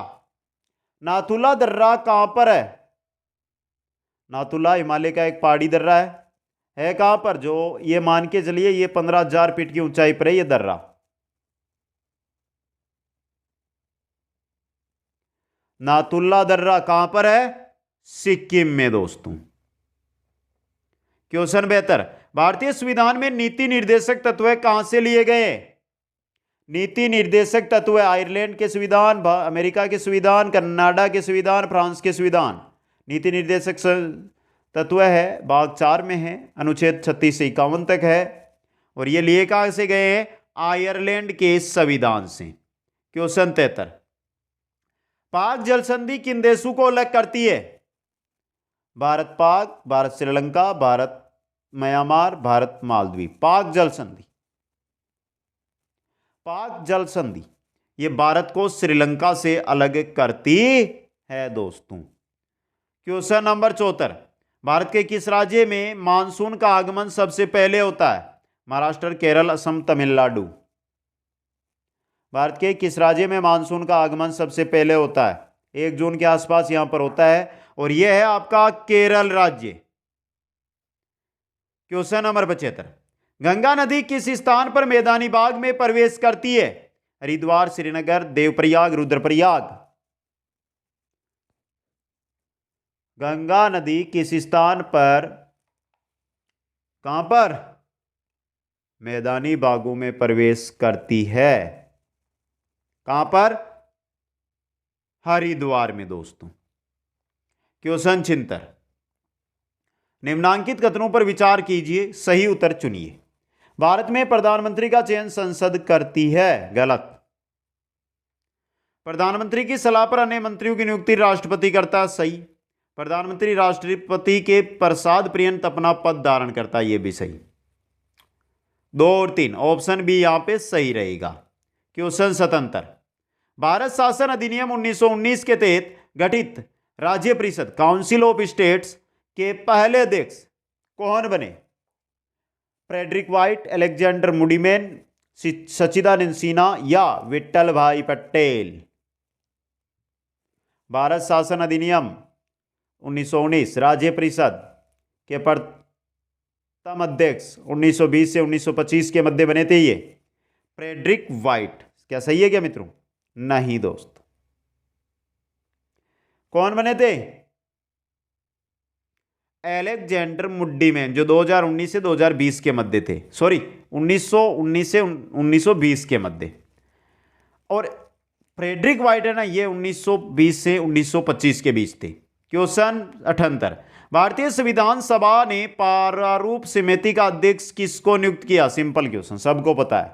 नाथुल्ला दर्रा कहां पर है? नाथुल्ला हिमालय का एक पहाड़ी दर्रा है कहां पर? जो ये मान के चलिए ये 15,000 फीट की ऊंचाई पर है ये दर्रा। नाथुल्ला दर्रा कहां पर है? सिक्किम में दोस्तों। क्वेश्चन 72, भारतीय संविधान में नीति निर्देशक तत्व कहां से लिए गए? नीति निर्देशक तत्व आयरलैंड के संविधान, अमेरिका के संविधान, कनाडा के संविधान, फ्रांस के संविधान। नीति निर्देशक तत्व है भाग 4 में है, अनुच्छेद 36 से 51 तक है। और ये लिए कहां से गए हैं? आयरलैंड के संविधान से। क्वेश्चन 73, पाक जल संधि किन देशों को अलग करती है? भारत पाक, भारत श्रीलंका, भारत म्यांमार, भारत मालदीव। पाक जल संधि, पाक जल संधि ये भारत को श्रीलंका से अलग करती है दोस्तों। क्वेश्चन नंबर 74, भारत के किस राज्य में मानसून का आगमन सबसे पहले होता है? महाराष्ट्र, केरल, असम, तमिलनाडु। भारत के किस राज्य में मानसून का आगमन सबसे पहले होता है? 1 जून के आसपास यहां पर होता है, और यह है आपका केरल राज्य। क्वेश्चन नंबर 75, गंगा नदी किस स्थान पर मैदानी बाग में प्रवेश करती है? हरिद्वार, श्रीनगर, देवप्रयाग, रुद्रप्रयाग। गंगा नदी किस स्थान पर, कहां पर? मैदानी बागों में प्रवेश करती है। कहां पर? हरिद्वार में दोस्तों। क्वेश्चन 76, निम्नांकित कथनों पर विचार कीजिए, सही उत्तर चुनिए। भारत में प्रधानमंत्री का चयन संसद करती है। गलत। प्रधानमंत्री की सलाह पर अन्य मंत्रियों की नियुक्ति राष्ट्रपति करता है। सही। प्रधानमंत्री राष्ट्रपति के प्रसाद पर्यंत अपना पद धारण करता है। यह भी सही। 2 और 3 ऑप्शन बी यहां पे सही रहेगा। क्वेश्चन 77, भारत शासन अधिनियम 1919 के तहत गठित राज्य परिषद काउंसिल ऑफ स्टेट्स के पहले अध्यक्ष कौन बने? फ्रेडरिक व्हाइट, अलेक्जेंडर मुडीमैन, सच्चिदानंद सिन्हा या विट्ठल भाई पटेल। भारत शासन अधिनियम 1919 राज्य परिषद के प्रथम अध्यक्ष 1920 से 1925 के मध्य बने थे ये फ्रेडरिक व्हाइट। क्या सही है क्या मित्रों? नहीं दोस्त। कौन बने थे? अलेक्जेंडर मुडीमैन, जो 2019 से 2020 के मध्य थे। सॉरी, 1919 से 1920 के मध्य। और फ्रेडरिक व्हाइट है ना, ये 1920 से 1925 के बीच थे। क्वेश्चन 78, भारतीय संविधान सभा ने प्रारूप समिति का अध्यक्ष किसको नियुक्त किया? सिंपल क्वेश्चन, सबको पता है,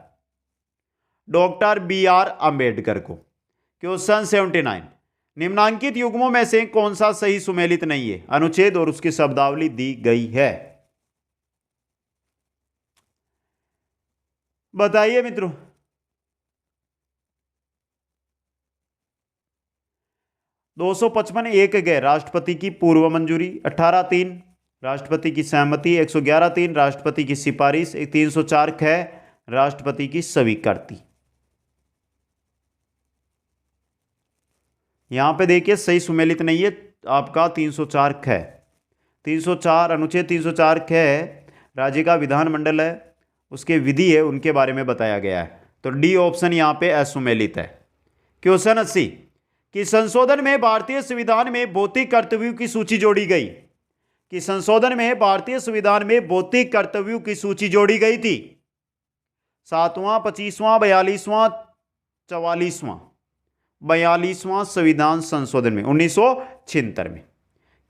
डॉक्टर BR अंबेडकर को। क्वेश्चन 79, निम्नांकित युग्मों में से कौन सा सही सुमेलित नहीं है? अनुच्छेद और उसकी शब्दावली दी गई है। बताइए मित्रों। दो 255 एक गए राष्ट्रपति की पूर्व मंजूरी, 18(3) राष्ट्रपति की सहमति, 111(3) राष्ट्रपति की सिफारिश, 304 ख राष्ट्रपति की स्वीकृति। यहां पे देखिए सही सुमेलित नहीं है, आपका 304 ख, 304 अनुच्छेद 304 ख राज्य का विधानमंडल है, उसके विधि है, उनके बारे में बताया गया है। तो डी ऑप्शन यहां पे असुमेलित है। क्वेश्चन 80 कि संशोधन में भारतीय संविधान में भौतिक कर्तव्यों की सूची जोड़ी गई, कि संशोधन में भारतीय संविधान में भौतिक कर्तव्यों की सूची जोड़ी गई थी। 7वां, 25वां, 42वां, 44वां, 42वां संविधान संशोधन में 1976 में।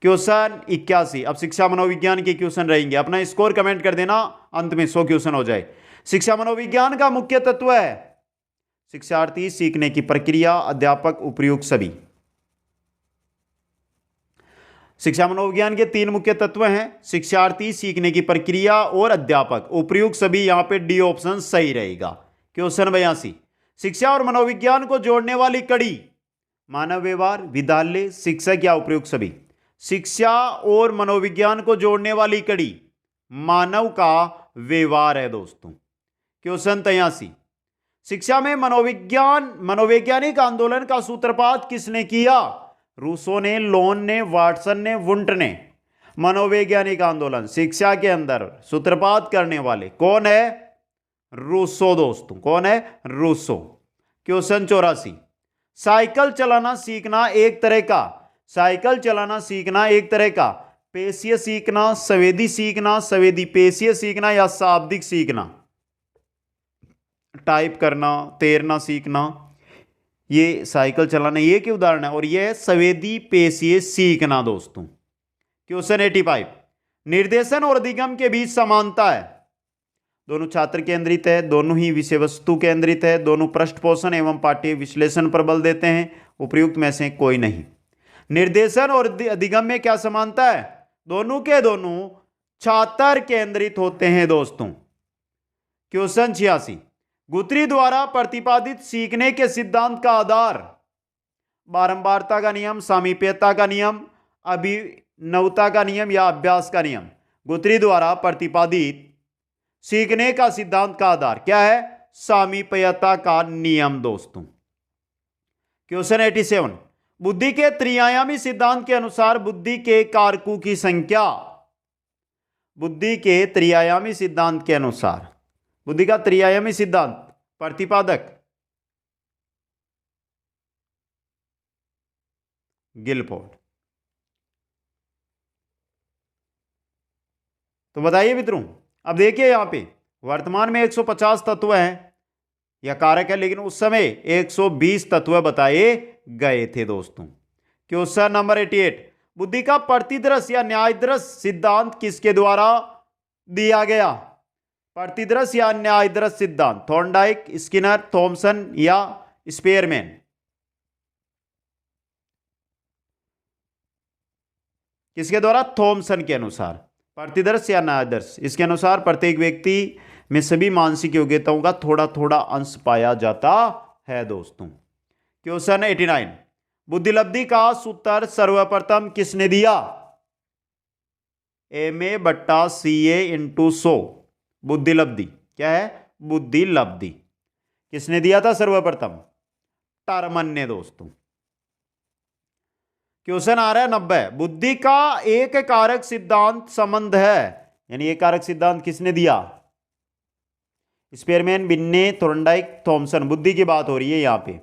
क्वेश्चन 81 अब शिक्षा मनोविज्ञान के क्वेश्चन रहेंगे। अपना स्कोर कमेंट कर देना, अंत में 100 क्वेश्चन हो जाए। शिक्षा मनोविज्ञान का मुख्य तत्व है शिक्षार्थी, सीखने की प्रक्रिया, अध्यापक, उपयुक्त सभी। शिक्षा मनोविज्ञान के 3 मुख्य तत्व हैं, शिक्षार्थी, सीखने की प्रक्रिया और अध्यापक, उपयुक्त सभी। यहां पे डी ऑप्शन सही रहेगा। क्वेश्चन 82 शिक्षा और मनोविज्ञान को जोड़ने वाली कड़ी, मानव व्यवहार, विद्यालय, शिक्षक या उपयुक्त सभी। शिक्षा और मनोविज्ञान को जोड़ने वाली कड़ी मानव का व्यवहार है दोस्तों। क्वेश्चन 83 शिक्षा में मनोवैज्ञानिक आंदोलन का सूत्रपात किसने किया? रूसो ने, लोन ने, वाटसन ने, वुंट ने। मनोवैज्ञानिक आंदोलन शिक्षा के अंदर सूत्रपात करने वाले कौन है? रूसो दोस्तों। कौन है? रूसो। क्वेश्चन 84 साइकिल चलाना सीखना एक तरह का, साइकिल चलाना सीखना एक तरह का पेशीय सीखना, संवेदी सीखना, संवेदी पेशीय सीखना या शाब्दिक सीखना। टाइप करना, तैरना सीखना, ये साइकिल चलाना, ये के उदाहरण है। और ये संवेदी पेशीय सीखना दोस्तों। क्वेश्चन 85 निर्देशन और अधिगम के बीच समानता है, दोनों छात्र केंद्रित है, दोनों ही विषय वस्तु केंद्रित है, दोनों पृष्ठपोषण एवं पाठ्य विश्लेषण पर बल देते हैं, उपयुक्त में से कोई नहीं। निर्देशन और अधिगम में क्या समानता है? दोनों के दोनों छात्र केंद्रित होते हैं दोस्तों। क्वेश्चन 86 गुथरी द्वारा प्रतिपादित सीखने के सिद्धांत का आधार, बारंबारता का नियम, सामीप्यता का नियम, अभिनवता का नियम या अभ्यास का नियम। गुथरी द्वारा प्रतिपादित सीखने का सिद्धांत का आधार क्या है? सामीप्यता का नियम दोस्तों। क्वेश्चन 87 बुद्धि के त्रिआयामी सिद्धांत के अनुसार बुद्धि के कारकों की संख्या, बुद्धि के त्रिआयामी सिद्धांत के अनुसार, बुद्धि का त्रिआयामी सिद्धांत प्रतिपादक गिलफोर्ड। तो बताइए मित्रों, अब देखिए यहां पे वर्तमान में 150 तत्व हैं या कारक है, लेकिन उस समय 120 तत्व बताए गए थे दोस्तों। क्वेश्चन नंबर 88 बुद्धि का प्रतिदृश्य या न्यायदृश्य सिद्धांत किसके द्वारा दिया गया? प्रतिदृश्य या न्यायदृश्य सिद्धांत थॉर्नडाइक, स्किनर, थॉमसन या स्पेयरमैन। किसके द्वारा? थॉमसन के अनुसार। प्रतिदर्श या न्यायदर्श, इसके अनुसार प्रत्येक व्यक्ति में सभी मानसिक योग्यताओं का थोड़ा थोड़ा अंश पाया जाता है दोस्तों। क्वेश्चन 89 बुद्धिलब्धि का सूत्र सर्वप्रथम किसने दिया? MA/CA × 100। बुद्धिलब्धि क्या है? बुद्धिलब्धि किसने दिया था सर्वप्रथम? टर्मन ने दोस्तों। क्वेश्चन आ रहा है 90 बुद्धि का एक कारक सिद्धांत संबंध है, यानी एक कारक सिद्धांत किसने दिया? स्पेयरमैन, बिन्ने, थॉर्नडाइक, थॉमसन। बुद्धि की बात हो रही है यहां पे।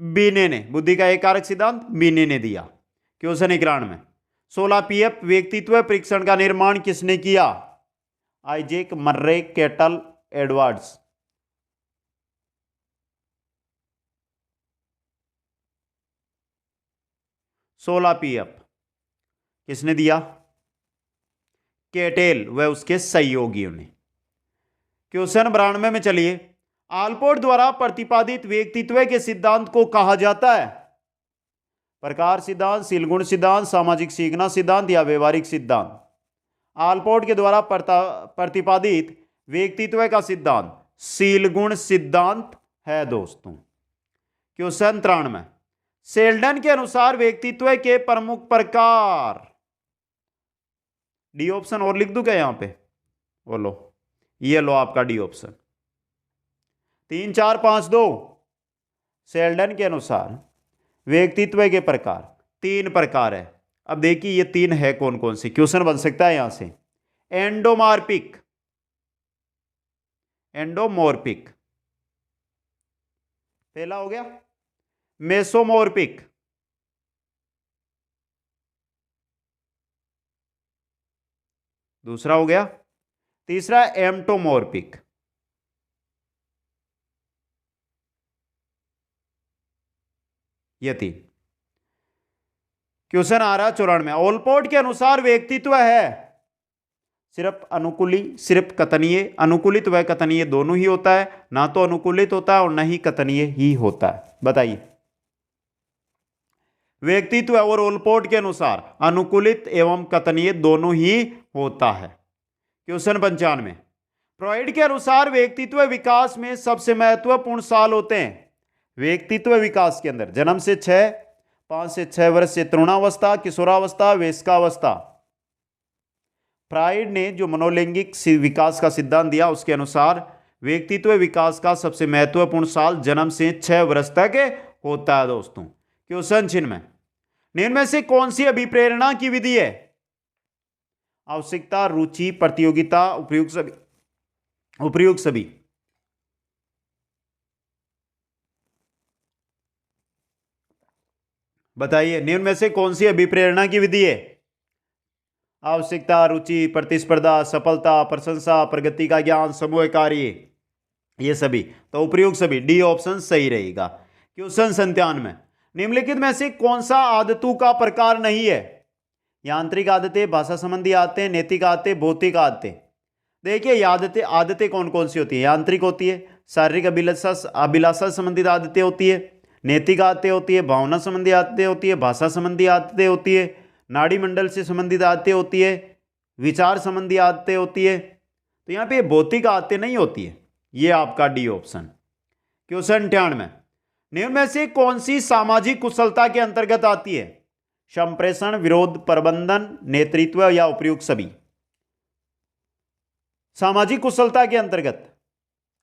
बिने ने बुद्धि का एक कारक सिद्धांत बिने ने दिया। क्वेश्चन 91 16 PF व्यक्तित्व परीक्षण का निर्माण किसने किया? आइजैक, मर्रे, केटल, एडवर्ड्स। सोलह PF किसने दिया? केटेल व उसके सहयोगियों ने। क्वेश्चन 92 में चलिए आलपोर्ट द्वारा प्रतिपादित व्यक्तित्व के सिद्धांत को कहा जाता है? प्रकार सिद्धांत, शीलगुण सिद्धांत, सामाजिक सीखना सिद्धांत या व्यवहारिक सिद्धांत। आलपोर्ट के द्वारा प्रतिपादित व्यक्तित्व का सिद्धांत शीलगुण सिद्धांत है दोस्तों। क्वेश्चन 93 शेल्डन के अनुसार व्यक्तित्व के प्रमुख प्रकार। डी ऑप्शन और लिख दूं क्या यहां पे? बोलो, ये लो आपका डी ऑप्शन 3 4 5 2। शेल्डन के अनुसार व्यक्तित्व के प्रकार, 3 प्रकार है। अब देखिए ये 3 है कौन कौन से, क्वेश्चन बन सकता है यहां से। एंडोमॉर्फिक, एंडोमॉर्फिक पहला हो गया। मेसोमॉर्फिक, दूसरा हो गया। तीसरा एम्टोमॉर्फिक। ये 3 क्वेश्चन आ रहा 94। ओलपोर्ट के अनुसार व्यक्तित्व है सिर्फ अनुकूली, सिर्फ कथनीय। अनुकूलित व कथनीय दोनों ही होता है, ना तो अनुकूलित होता है और ना ही कथनीय ही होता है। बताइए, व्यक्तित्व और ओलपोर्ट के अनुसार अनुकूलित एवं कथनीय दोनों ही होता है। क्वेश्चन 95। फ्रॉइड के अनुसार व्यक्तित्व विकास में सबसे महत्वपूर्ण साल होते हैं। व्यक्तित्व विकास के अंदर जन्म से 5 से 6 वर्ष से तरुणावस्था, किशोरावस्था, वयस्कावस्था। फ्रॉइड ने जो मनोलैंगिक विकास का सिद्धांत दिया उसके अनुसार व्यक्तित्व विकास का सबसे महत्वपूर्ण साल जन्म से 6 वर्ष तक होता है दोस्तों। क्वेश्चन 96। निम्न में से कौन सी अभिप्रेरणा की विधि है? आवश्यकता, रुचि, प्रतियोगिता, उपयुक्त सभी, उपयुक्त सभी। बताइए, निम्न में से कौन सी अभिप्रेरणा की विधि है? आवश्यकता, रुचि, प्रतिस्पर्धा, सफलता, प्रशंसा, प्रगति का ज्ञान, समूह कार्य, ये सभी। तो उपयुक्त सभी, डी ऑप्शन सही रहेगा। क्वेश्चन 97। निम्नलिखित में से कौन सा आदतों का प्रकार नहीं है? यांत्रिक आदतें, भाषा संबंधी आदतें, नैतिक आदतें, भौतिक आदतें। देखिए आदतें, आदतें कौन कौन सी होती है? यांत्रिक होती है, शारीरिक अभिलाषा संबंधित आदतें होती है, नैतिक आदतें होती है, भावना संबंधी आदतें होती है, भाषा संबंधी आदतें होती है, नाड़ी मंडल से संबंधित आदतें होती है, विचार संबंधी आदतें होती है। तो यहाँ पे भौतिक आदतें नहीं होती है, ये आपका डी ऑप्शन। क्वेश्चन 98। निम्न में से कौन सी सामाजिक कुशलता के अंतर्गत आती है? संप्रेषण, विरोध प्रबंधन, नेतृत्व या उपयुक्त सभी। सामाजिक कुशलता के अंतर्गत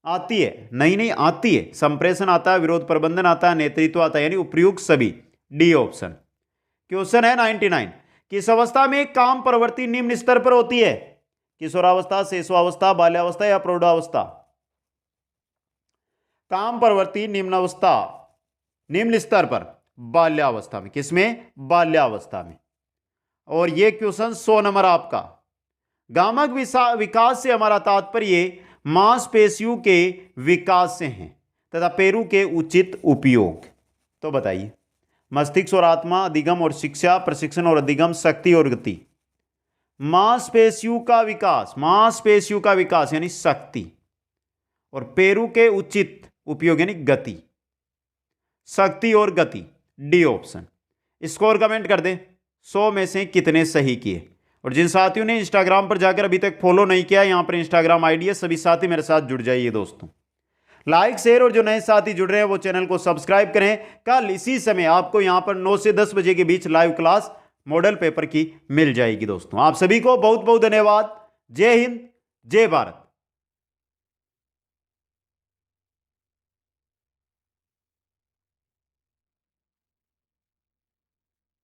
आती है? नहीं आती है। संप्रेषण आता है, विरोध प्रबंधन आता है, नेतृत्व आता है, यानी उपयुक्त सभी, डी ऑप्शन। क्वेश्चन है 99। किस अवस्था में काम प्रवृत्ति निम्न स्तर पर होती है? किशोरावस्था, शिशुअवस्था, बाल्यावस्था या प्रौढ़ावस्था? काम प्रवृत्ति निम्न स्तर पर बाल्यावस्था में। किसमें? बाल्यावस्था में। और ये क्वेश्चन 100 नंबर आपका। गामक विकास से हमारा तात्पर्य मांसपेशियों के विकास से है तथा पेरू के उचित उपयोग। तो बताइए, मस्तिष्क और आत्मा, अधिगम और शिक्षा, प्रशिक्षण और अधिगम, शक्ति और गति। मांसपेशियों का विकास यानी शक्ति, और पेरू के उचित उपयोग यानी गति। शक्ति और गति, डी ऑप्शन। स्कोर कमेंट कर दें 100 में से कितने सही किए। और जिन साथियों ने इंस्टाग्राम पर जाकर अभी तक फॉलो नहीं किया, यहां पर इंस्टाग्राम आईडी है, सभी साथी मेरे साथ जुड़ जाइए दोस्तों। लाइक, शेयर, और जो नए साथी जुड़ रहे हैं वो चैनल को सब्सक्राइब करें। कल इसी समय आपको यहां पर 9 से 10 बजे के बीच लाइव क्लास मॉडल पेपर की मिल जाएगी दोस्तों। आप सभी को बहुत बहुत धन्यवाद। जय हिंद, जय भारत।